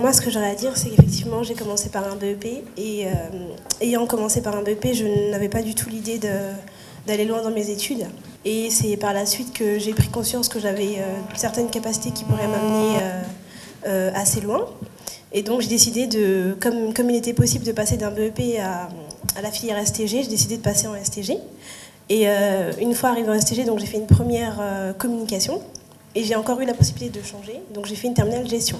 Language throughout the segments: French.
moi, ce que j'aurais à dire, c'est qu'effectivement, j'ai commencé par un BEP et ayant commencé par un BEP, je n'avais pas du tout l'idée d'aller loin dans mes études. Et c'est par la suite que j'ai pris conscience que j'avais certaines capacités qui pourraient m'amener assez loin. Et donc j'ai décidé comme il était possible de passer d'un BEP à la filière STG, j'ai décidé de passer en STG. Et une fois arrivée en STG, donc j'ai fait une première communication. Et j'ai encore eu la possibilité de changer, donc j'ai fait une terminale gestion.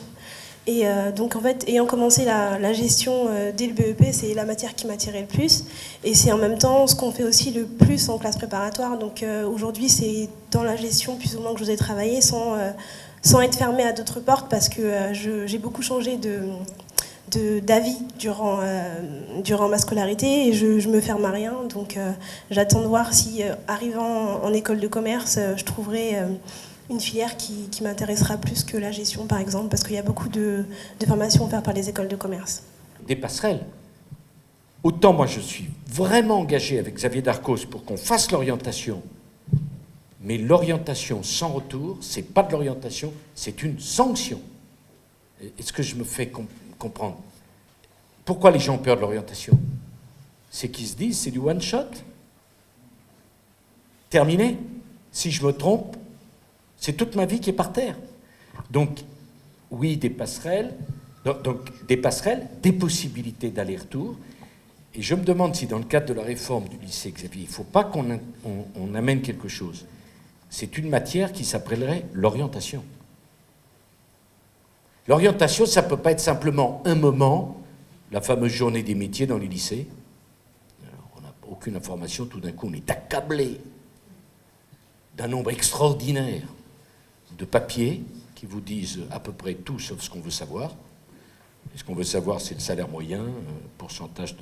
Et donc en fait, ayant commencé la gestion dès le BEP, c'est la matière qui m'attirait le plus. Et c'est en même temps ce qu'on fait aussi le plus en classe préparatoire. Donc aujourd'hui, c'est dans la gestion plus ou moins que je vous ai travaillé sans être fermée à d'autres portes parce que j'ai beaucoup changé d'avis durant ma scolarité et je me ferme à rien. Donc j'attends de voir si, arrivant en école de commerce, je trouverai une filière qui m'intéressera plus que la gestion, par exemple, parce qu'il y a beaucoup de formations offertes par les écoles de commerce. Des passerelles. Autant moi je suis vraiment engagé avec Xavier Darcos pour qu'on fasse l'orientation, mais l'orientation sans retour, c'est pas de l'orientation, c'est une sanction. Est-ce que je me fais comprendre? Pourquoi les gens ont peur de l'orientation? C'est qu'ils se disent, c'est du one shot. Terminé. Si je me trompe, c'est toute ma vie qui est par terre. Donc, oui, des passerelles, des possibilités d'aller-retour. Et je me demande si dans le cadre de la réforme du lycée Xavier, il ne faut pas qu'on amène quelque chose. C'est une matière qui s'appellerait l'orientation. L'orientation, ça ne peut pas être simplement un moment, la fameuse journée des métiers dans les lycées. Alors, on n'a aucune information, tout d'un coup, on est accablé d'un nombre extraordinaire de papiers qui vous disent à peu près tout sauf ce qu'on veut savoir. Et ce qu'on veut savoir, c'est le salaire moyen, pourcentage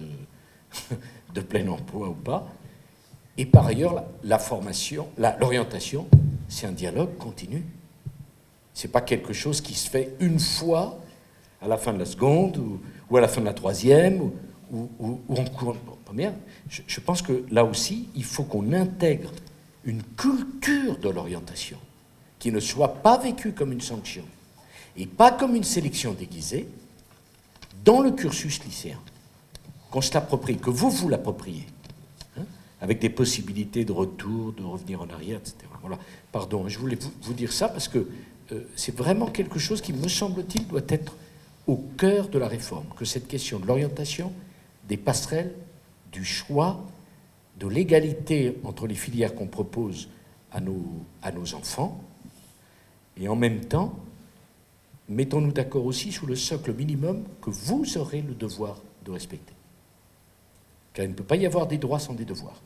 de plein emploi ou pas. Et par ailleurs, l'orientation, c'est un dialogue continu. Ce n'est pas quelque chose qui se fait une fois à la fin de la seconde ou à la fin de la troisième ou en cours de première. Je pense que là aussi, il faut qu'on intègre une culture de l'orientation qui ne soit pas vécue comme une sanction et pas comme une sélection déguisée dans le cursus lycéen. Qu'on se l'approprie, que vous l'appropriez, hein, avec des possibilités de retour, de revenir en arrière, etc. Voilà. Pardon, je voulais vous dire ça parce que c'est vraiment quelque chose qui, me semble-t-il, doit être au cœur de la réforme, que cette question de l'orientation, des passerelles, du choix, de l'égalité entre les filières qu'on propose à nos enfants, et en même temps, mettons-nous d'accord aussi sur le socle minimum que vous aurez le devoir de respecter. Car il ne peut pas y avoir des droits sans des devoirs.